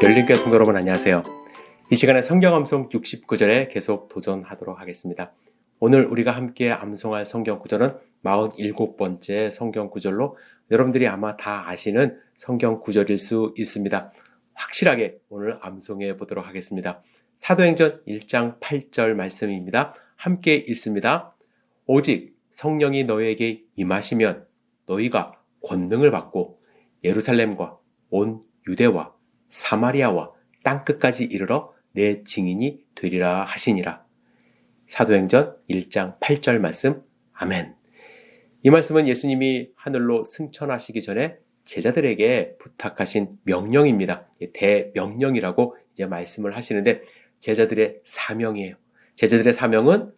열린교회 성도 여러분 안녕하세요. 이 시간에 성경 암송 69절에 계속 도전하도록 하겠습니다. 오늘 우리가 함께 암송할 성경 구절은 47번째 성경 구절로 여러분들이 아마 다 아시는 성경 구절일 수 있습니다. 확실하게 오늘 암송해 보도록 하겠습니다. 사도행전 1장 8절 말씀입니다. 함께 읽습니다. 오직 성령이 너희에게 임하시면 너희가 권능을 받고 예루살렘과 온 유대와 사마리아와 땅끝까지 이르러 내 증인이 되리라 하시니라. 사도행전 1장 8절 말씀. 아멘. 이 말씀은 예수님이 하늘로 승천하시기 전에 제자들에게 부탁하신 명령입니다. 대명령이라고 이제 말씀을 하시는데 제자들의 사명이에요. 제자들의 사명은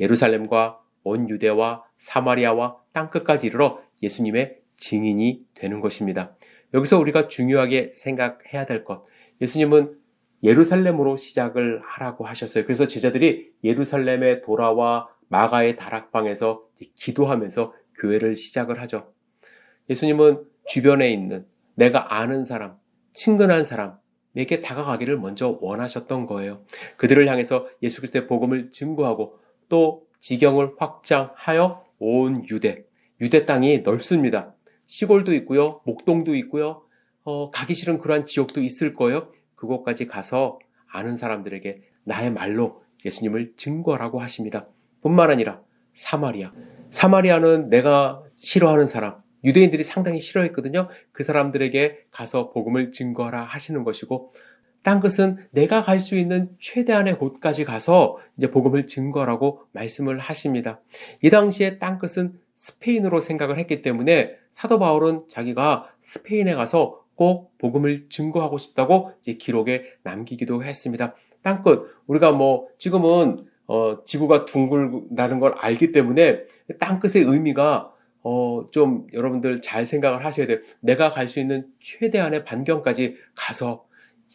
예루살렘과 온 유대와 사마리아와 땅끝까지 이르러 예수님의 증인이 되는 것입니다. 여기서 우리가 중요하게 생각해야 될 것, 예수님은 예루살렘으로 시작을 하라고 하셨어요. 그래서 제자들이 예루살렘에 돌아와 마가의 다락방에서 기도하면서 교회를 시작을 하죠. 예수님은 주변에 있는 내가 아는 사람, 친근한 사람에게 다가가기를 먼저 원하셨던 거예요. 그들을 향해서 예수 그리스도의 복음을 증거하고 또 지경을 확장하여 온 유대 땅이 넓습니다. 시골도 있고요, 목동도 있고요, 가기 싫은 그러한 지역도 있을 거예요. 그곳까지 가서 아는 사람들에게 나의 말로 예수님을 증거하라고 하십니다. 뿐만 아니라 사마리아는 내가 싫어하는 사람, 유대인들이 상당히 싫어했거든요. 그 사람들에게 가서 복음을 증거하라 하시는 것이고, 땅끝은 내가 갈 수 있는 최대한의 곳까지 가서 이제 복음을 증거하라고 말씀을 하십니다. 이 당시에 땅끝은 스페인으로 생각을 했기 때문에 사도 바울은 자기가 스페인에 가서 꼭 복음을 증거하고 싶다고 이제 기록에 남기기도 했습니다. 땅끝, 우리가 지금은 지구가 둥글다는 걸 알기 때문에 땅끝의 의미가 좀 여러분들 잘 생각을 하셔야 돼요. 내가 갈 수 있는 최대한의 반경까지 가서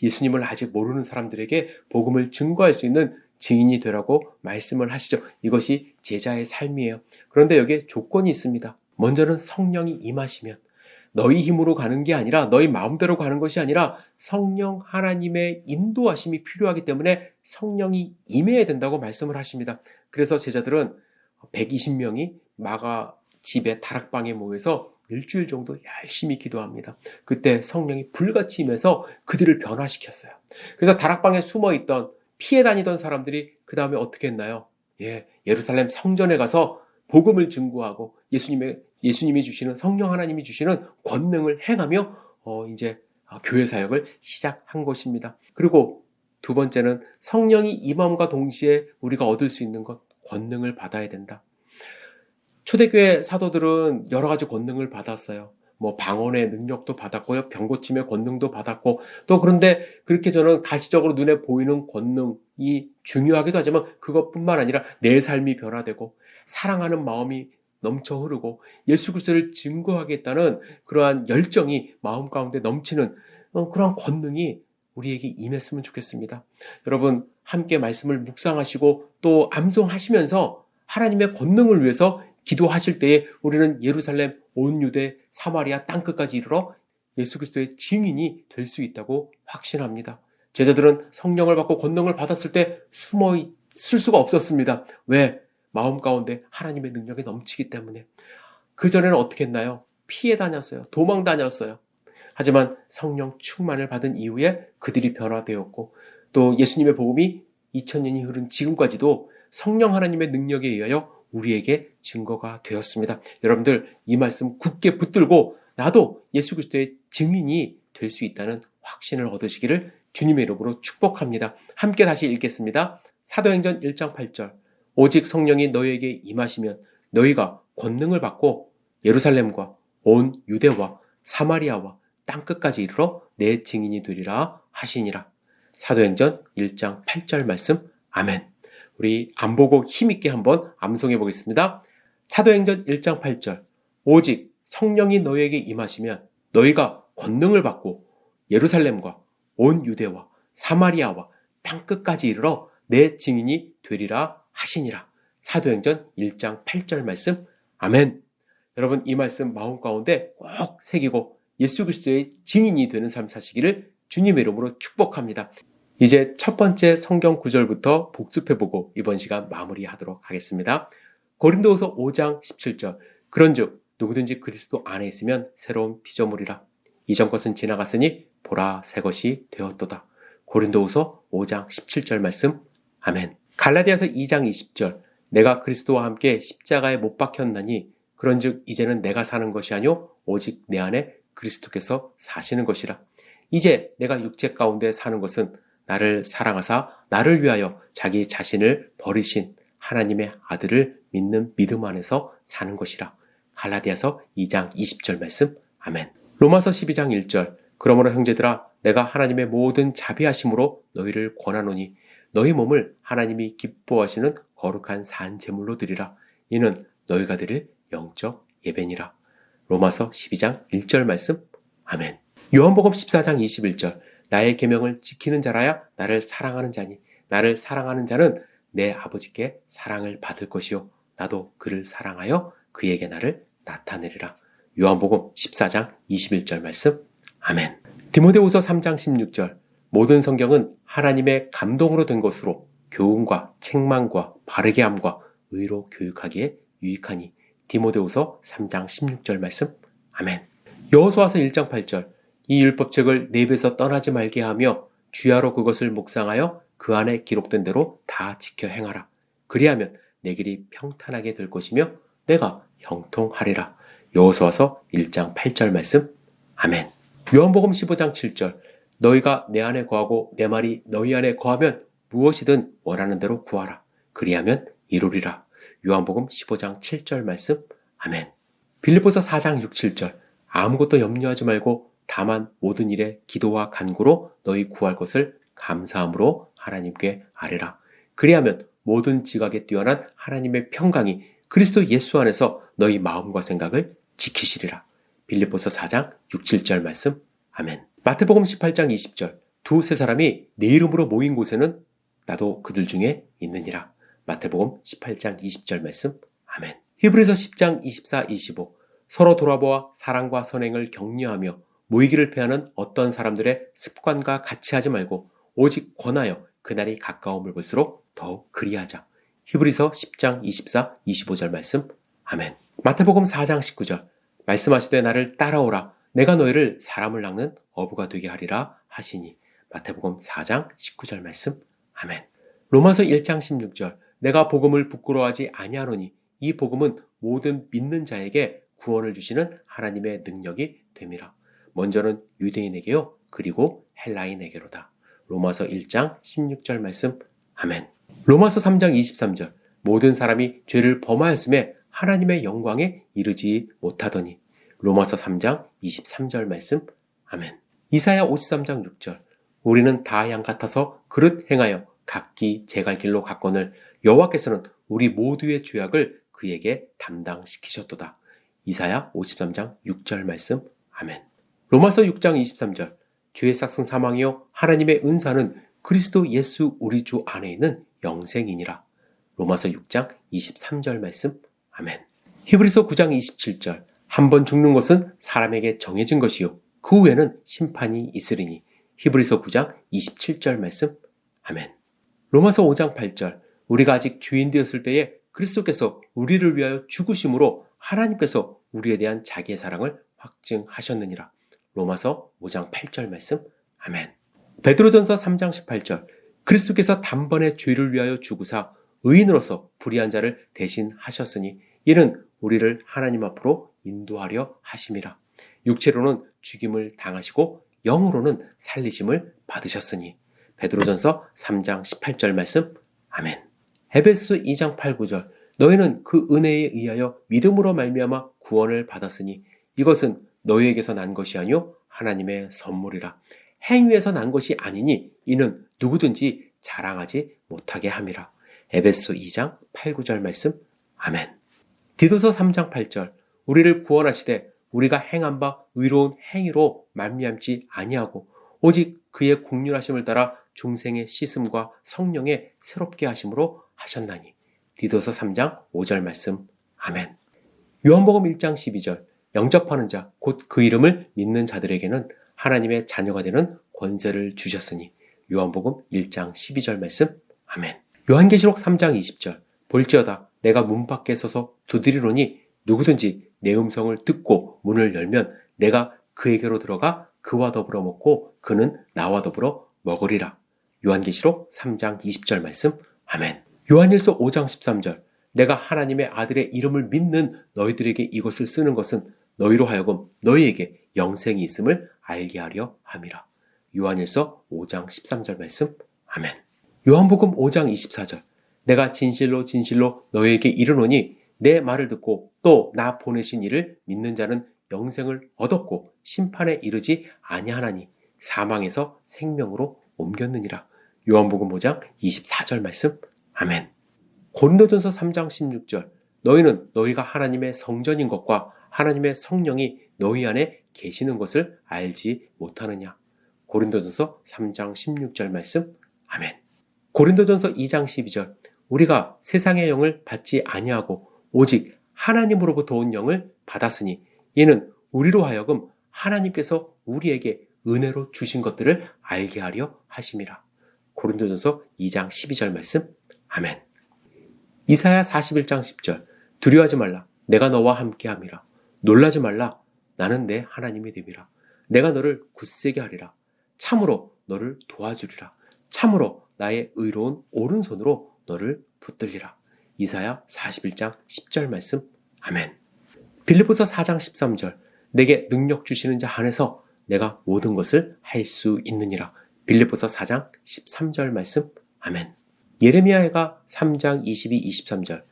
예수님을 아직 모르는 사람들에게 복음을 증거할 수 있는 증인이 되라고 말씀을 하시죠. 이것이 제자의 삶이에요. 그런데 여기에 조건이 있습니다. 먼저는 성령이 임하시면, 너희 힘으로 가는 게 아니라 너희 마음대로 가는 것이 아니라 성령 하나님의 인도하심이 필요하기 때문에 성령이 임해야 된다고 말씀을 하십니다. 그래서 제자들은 120명이 마가 집에 다락방에 모여서 일주일 정도 열심히 기도합니다. 그때 성령이 불같이 임해서 그들을 변화시켰어요. 그래서 다락방에 숨어있던 피해 다니던 사람들이 그 다음에 어떻게 했나요? 예루살렘 성전에 가서 복음을 증거하고 예수님이 주시는, 성령 하나님이 주시는 권능을 행하며 이제 교회 사역을 시작한 것입니다. 그리고 두 번째는 성령이 임함과 동시에 우리가 얻을 수 있는 것, 권능을 받아야 된다. 초대교회 사도들은 여러 가지 권능을 받았어요. 방언의 능력도 받았고요, 병고침의 권능도 받았고, 또 그런데 그렇게 저는 가시적으로 눈에 보이는 권능이 중요하기도 하지만 그것뿐만 아니라 내 삶이 변화되고 사랑하는 마음이 넘쳐 흐르고 예수 그리스도를 증거하겠다는 그러한 열정이 마음 가운데 넘치는 그러한 권능이 우리에게 임했으면 좋겠습니다. 여러분 함께 말씀을 묵상하시고 또 암송하시면서 하나님의 권능을 위해서 기도하실 때에 우리는 예루살렘, 온 유대, 사마리아 땅끝까지 이르러 예수 그리스도의 증인이 될 수 있다고 확신합니다. 제자들은 성령을 받고 권능을 받았을 때 숨어 있을 수가 없었습니다. 왜? 마음 가운데 하나님의 능력이 넘치기 때문에. 그전에는 어떻게 했나요? 피해 다녔어요. 도망 다녔어요. 하지만 성령 충만을 받은 이후에 그들이 변화되었고 또 예수님의 복음이 2000년이 흐른 지금까지도 성령 하나님의 능력에 의하여 우리에게 증거가 되었습니다. 여러분들 이 말씀 굳게 붙들고 나도 예수 그리스도의 증인이 될 수 있다는 확신을 얻으시기를 주님의 이름으로 축복합니다. 함께 다시 읽겠습니다. 사도행전 1장 8절. 오직 성령이 너희에게 임하시면 너희가 권능을 받고 예루살렘과 온 유대와 사마리아와 땅끝까지 이르러 내 증인이 되리라 하시니라. 사도행전 1장 8절 말씀. 아멘. 우리 안 보고 힘있게 한번 암송해 보겠습니다. 사도행전 1장 8절. 오직 성령이 너희에게 임하시면 너희가 권능을 받고 예루살렘과 온 유대와 사마리아와 땅끝까지 이르러 내 증인이 되리라 하시니라. 사도행전 1장 8절 말씀. 아멘. 여러분 이 말씀 마음 가운데 꼭 새기고 예수 그리스도의 증인이 되는 삶 사시기를 주님의 이름으로 축복합니다. 이제 첫 번째 성경 구절부터 복습해보고 이번 시간 마무리하도록 하겠습니다. 고린도후서 5장 17절 그런즉 누구든지 그리스도 안에 있으면 새로운 피조물이라. 이전 것은 지나갔으니 보라 새 것이 되었도다. 고린도후서 5장 17절 말씀. 아멘. 갈라디아서 2장 20절 내가 그리스도와 함께 십자가에 못 박혔나니 그런즉 이제는 내가 사는 것이 아니요 오직 내 안에 그리스도께서 사시는 것이라. 이제 내가 육체 가운데 사는 것은 나를 사랑하사 나를 위하여 자기 자신을 버리신 하나님의 아들을 믿는 믿음 안에서 사는 것이라. 갈라디아서 2장 20절 말씀. 아멘. 로마서 12장 1절 그러므로 형제들아 내가 하나님의 모든 자비하심으로 너희를 권하노니 너희 몸을 하나님이 기뻐하시는 거룩한 산 제물로 드리라. 이는 너희가 드릴 영적 예배니라. 로마서 12장 1절 말씀. 아멘. 요한복음 14장 21절 나의 계명을 지키는 자라야 나를 사랑하는 자니 나를 사랑하는 자는 내 아버지께 사랑을 받을 것이요 나도 그를 사랑하여 그에게 나를 나타내리라. 요한복음 14장 21절 말씀. 아멘. 디모데후서 3장 16절 모든 성경은 하나님의 감동으로 된 것으로 교훈과 책망과 바르게 함과 의로 교육하기에 유익하니. 디모데후서 3장 16절 말씀. 아멘. 여호수아서 1장 8절 이 율법책을 내 입에서 떠나지 말게 하며 주야로 그것을 묵상하여 그 안에 기록된 대로 다 지켜 행하라. 그리하면 내 길이 평탄하게 될 것이며 내가 형통하리라. 여호수아서 1장 8절 말씀. 아멘. 요한복음 15장 7절 너희가 내 안에 거하고 내 말이 너희 안에 거하면 무엇이든 원하는 대로 구하라. 그리하면 이루리라. 요한복음 15장 7절 말씀. 아멘. 빌립보서 4장 6, 7절 아무것도 염려하지 말고 다만 모든 일에 기도와 간구로 너희 구할 것을 감사함으로 하나님께 아뢰라. 그리하면 모든 지각에 뛰어난 하나님의 평강이 그리스도 예수 안에서 너희 마음과 생각을 지키시리라. 빌립보서 4장 6, 7절 말씀. 아멘. 마태복음 18장 20절 두세 사람이 내 이름으로 모인 곳에는 나도 그들 중에 있느니라. 마태복음 18장 20절 말씀. 아멘. 히브리서 10장 24, 25 서로 돌아보아 사랑과 선행을 격려하며 모이기를 패하는 어떤 사람들의 습관과 같이 하지 말고 오직 권하여 그날이 가까움을 볼수록 더욱 그리하자. 히브리서 10장 24, 25절 말씀. 아멘. 마태복음 4장 19절 말씀하시되 나를 따라오라 내가 너희를 사람을 낚는 어부가 되게 하리라 하시니. 마태복음 4장 19절 말씀. 아멘. 로마서 1장 16절 내가 복음을 부끄러워하지 아니하노니 이 복음은 모든 믿는 자에게 구원을 주시는 하나님의 능력이 됨이라. 먼저는 유대인에게요 그리고 헬라인에게로다. 로마서 1장 16절 말씀. 아멘. 로마서 3장 23절 모든 사람이 죄를 범하였음에 하나님의 영광에 이르지 못하더니. 로마서 3장 23절 말씀. 아멘. 이사야 53장 6절 우리는 다 양 같아서 그릇 행하여 각기 제갈 길로 갔거늘 여호와께서는 우리 모두의 죄악을 그에게 담당시키셨도다. 이사야 53장 6절 말씀. 아멘. 로마서 6장 23절 죄의 삭슨 사망이요 하나님의 은사는 그리스도 예수 우리 주 안에 있는 영생이니라. 로마서 6장 23절 말씀. 아멘. 히브리서 9장 27절 한 번 죽는 것은 사람에게 정해진 것이요 그 후에는 심판이 있으리니. 히브리서 9장 27절 말씀. 아멘. 로마서 5장 8절 우리가 아직 죄인 되었을 때에 그리스도께서 우리를 위하여 죽으심으로 하나님께서 우리에 대한 자기의 사랑을 확증하셨느니라. 로마서 5장 8절 말씀. 아멘. 베드로전서 3장 18절 그리스도께서 단번에 죄를 위하여 죽으사 의인으로서 불의한 자를 대신하셨으니 이는 우리를 하나님 앞으로 인도하려 하심이라. 육체로는 죽임을 당하시고 영으로는 살리심을 받으셨으니. 베드로전서 3장 18절 말씀. 아멘. 에베소서 2장 8, 9절 너희는 그 은혜에 의하여 믿음으로 말미암아 구원을 받았으니 이것은 너희에게서 난 것이 아니요 하나님의 선물이라. 행위에서 난 것이 아니니 이는 누구든지 자랑하지 못하게 함이라. 에베소 2장 8, 9절 말씀. 아멘. 디도서 3장 8절 우리를 구원하시되 우리가 행한 바 의로운 행위로 말미암지 아니하고 오직 그의 긍휼하심을 따라 중생의 씻음과 성령의 새롭게 하심으로 하셨나니. 디도서 3장 5절 말씀. 아멘. 요한복음 1장 12절 영접하는 자 곧 그 이름을 믿는 자들에게는 하나님의 자녀가 되는 권세를 주셨으니. 요한복음 1장 12절 말씀. 아멘. 요한계시록 3장 20절. 볼지어다 내가 문 밖에 서서 두드리노니 누구든지 내 음성을 듣고 문을 열면 내가 그에게로 들어가 그와 더불어 먹고 그는 나와 더불어 먹으리라. 요한계시록 3장 20절 말씀. 아멘. 요한일서 5장 13절. 내가 하나님의 아들의 이름을 믿는 너희들에게 이것을 쓰는 것은 너희로 하여금 너희에게 영생이 있음을 알게 하려 함이라. 요한일서 5장 13절 말씀. 아멘. 요한복음 5장 24절. 내가 진실로 진실로 너희에게 이르노니 내 말을 듣고 또 나 보내신 이를 믿는 자는 영생을 얻었고 심판에 이르지 아니하나니 사망에서 생명으로 옮겼느니라. 요한복음 5장 24절 말씀. 아멘. 고린도전서 3장 16절. 너희는 너희가 하나님의 성전인 것과 하나님의 성령이 너희 안에 계시는 것을 알지 못하느냐. 고린도전서 3장 16절 말씀. 아멘. 고린도전서 2장 12절. 우리가 세상의 영을 받지 아니하고 오직 하나님으로부터 온 영을 받았으니 이는 우리로 하여금 하나님께서 우리에게 은혜로 주신 것들을 알게 하려 하심이라. 고린도전서 2장 12절 말씀. 아멘. 이사야 41장 10절. 두려워하지 말라. 내가 너와 함께 함이라. 놀라지 말라. 나는 내 하나님이 됨이라. 내가 너를 굳세게 하리라. 참으로 너를 도와주리라. 참으로 나의 의로운 오른손으로 너를 붙들리라. 이사야 41장 10절 말씀. 아멘. 빌립보서 4장 13절. 내게 능력 주시는 자 안에서 내가 모든 것을 할 수 있느니라. 빌립보서 4장 13절 말씀. 아멘. 예레미야가 3장 22, 23절.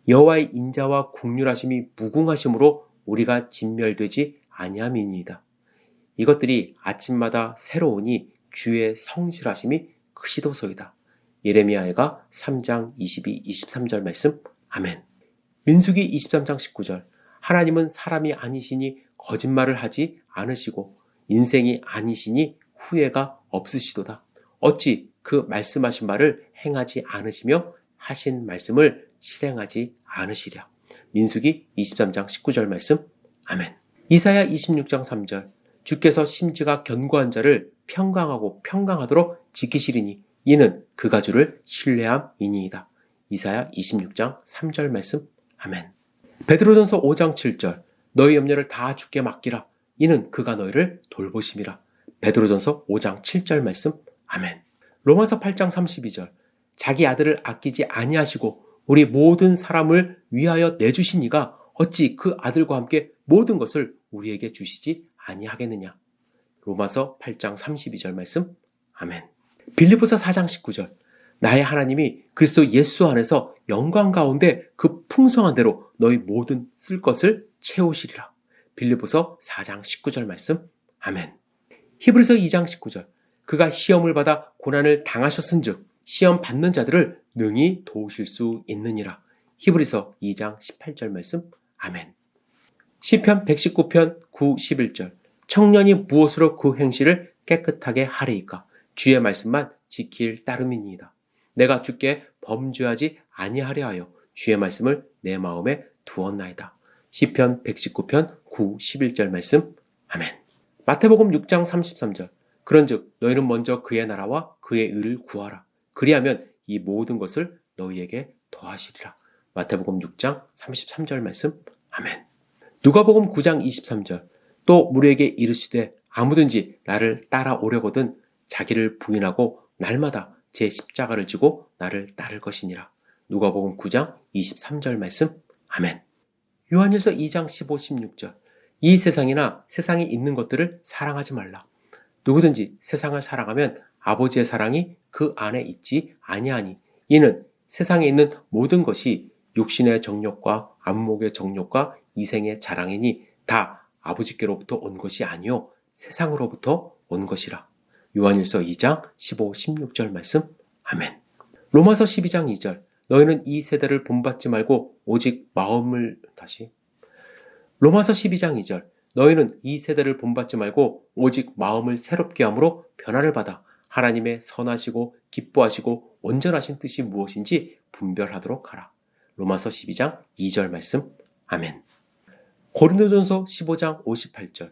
여호와의 인자와 국률하심이 무궁하심으로 우리가 진멸되지 아니함이니이다. 이것들이 아침마다 새로우니 주의 성실하심이 크시도소이다. 예레미야가 3장 22, 23절 말씀. 아멘. 민수기 23장 19절. 하나님은 사람이 아니시니 거짓말을 하지 않으시고 인생이 아니시니 후회가 없으시도다. 어찌 그 말씀하신 말을 행하지 않으시며 하신 말씀을 실행하지 않으시랴. 민수기 23장 19절 말씀. 아멘. 이사야 26장 3절. 주께서 심지가 견고한 자를 평강하고 평강하도록 지키시리니 이는 그가 주를 신뢰함이니이다. 이사야 26장 3절 말씀. 아멘. 베드로전서 5장 7절. 너희 염려를 다 주께 맡기라. 이는 그가 너희를 돌보심이라. 베드로전서 5장 7절 말씀. 아멘. 로마서 8장 32절. 자기 아들을 아끼지 아니하시고 우리 모든 사람을 위하여 내주신 이가 어찌 그 아들과 함께 모든 것을 우리에게 주시지 아니하겠느냐. 로마서 8장 32절 말씀. 아멘. 빌립보서 4장 19절. 나의 하나님이 그리스도 예수 안에서 영광 가운데 그 풍성한 대로 너희 모든 쓸 것을 채우시리라. 빌립보서 4장 19절 말씀. 아멘. 히브리서 2장 19절. 그가 시험을 받아 고난을 당하셨은즉 시험 받는 자들을 능히 도우실 수 있느니라. 히브리서 2장 18절 말씀. 아멘. 시편 119편 9, 11절. 청년이 무엇으로 그 행실을 깨끗하게 하리이까? 주의 말씀만 지킬 따름이니이다. 내가 주께 범죄하지 아니하려 하여 주의 말씀을 내 마음에 두었나이다. 시편 119편 9, 11절 말씀. 아멘. 마태복음 6장 33절. 그런즉 너희는 먼저 그의 나라와 그의 의를 구하라. 그리하면 이 모든 것을 너희에게 더하시리라. 마태복음 6장 33절 말씀. 아멘. 누가복음 9장 23절. 또 무리에게 이르시되 아무든지 나를 따라오려거든 자기를 부인하고 날마다 제 십자가를 지고 나를 따를 것이니라. 누가복음 9장 23절 말씀. 아멘. 요한일서 2장 15, 16절. 이 세상이나 세상에 있는 것들을 사랑하지 말라. 누구든지 세상을 사랑하면 아버지의 사랑이 그 안에 있지 아니하니 이는 세상에 있는 모든 것이 육신의 정욕과 안목의 정욕과 이생의 자랑이니 다 아버지께로부터 온 것이 아니요 세상으로부터 온 것이라. 요한일서 2장 15, 16절 말씀. 아멘. 로마서 12장 2절. 너희는 이 세대를 본받지 말고 오직 마음을 로마서 12장 2절. 너희는 이 세대를 본받지 말고 오직 마음을 새롭게 함으로 변화를 받아 하나님의 선하시고 기뻐하시고 온전하신 뜻이 무엇인지 분별하도록 하라. 로마서 12장 2절 말씀. 아멘. 고린도전서 15장 58절.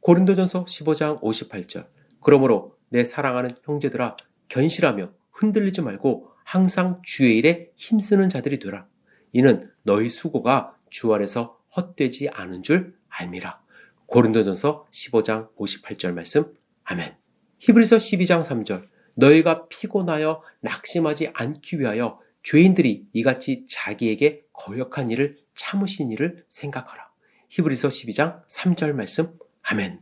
고린도전서 15장 58절. 그러므로 내 사랑하는 형제들아 견실하며 흔들리지 말고 항상 주의 일에 힘쓰는 자들이 되라. 이는 너희 수고가 주 안에서 헛되지 않은 줄 알미라. 고린도전서 15장 58절 말씀. 아멘. 히브리서 12장 3절. 너희가 피곤하여 낙심하지 않기 위하여 죄인들이 이같이 자기에게 거역한 일을 참으신 일을 생각하라. 히브리서 12장 3절 말씀. 아멘.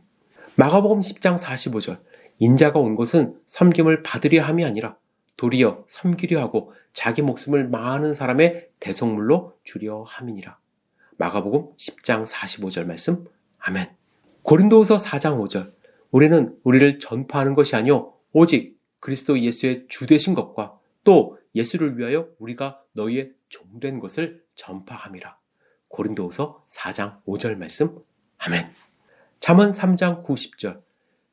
마가복음 10장 45절. 인자가 온 것은 섬김을 받으려 함이 아니라 도리어 섬기려 하고 자기 목숨을 많은 사람의 대속물로 주려 함이니라. 마가복음 10장 45절 말씀. 아멘. 고린도후서 4장 5절. 우리는 우리를 전파하는 것이 아니요 오직 그리스도 예수의 주 되신 것과 또 예수를 위하여 우리가 너희의 종된 것을 전파함이라. 고린도후서 4장 5절 말씀. 아멘. 잠언 3장 90절.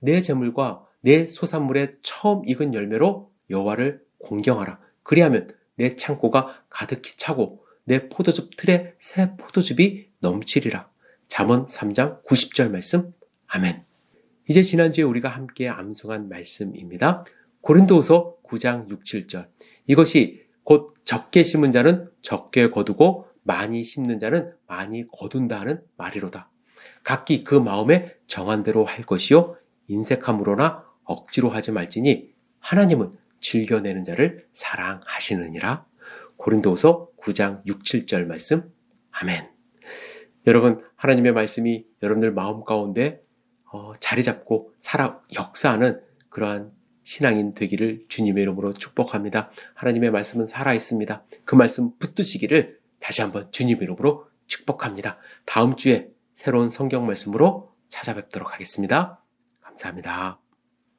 내 재물과 내 소산물의 처음 익은 열매로 여호와를 공경하라. 그리하면 내 창고가 가득히 차고 내 포도즙 틀에 새 포도즙이 넘치리라. 잠언 3장 90절 말씀. 아멘. 이제 지난주에 우리가 함께 암송한 말씀입니다. 고린도후서 9장 6, 7절. 이것이 곧 적게 심은 자는 적게 거두고 많이 심는 자는 많이 거둔다 하는 말이로다. 각기 그 마음에 정한 대로 할 것이요 인색함으로나 억지로 하지 말지니 하나님은 즐겨내는 자를 사랑하시느니라. 고린도후서 9장 6, 7절 말씀. 아멘. 여러분, 하나님의 말씀이 여러분들 마음 가운데 자리 잡고 역사하는 그러한 신앙인 되기를 주님의 이름으로 축복합니다. 하나님의 말씀은 살아있습니다. 그 말씀 붙드시기를 다시 한번 주님의 이름으로 축복합니다. 다음 주에 새로운 성경 말씀으로 찾아뵙도록 하겠습니다. 감사합니다.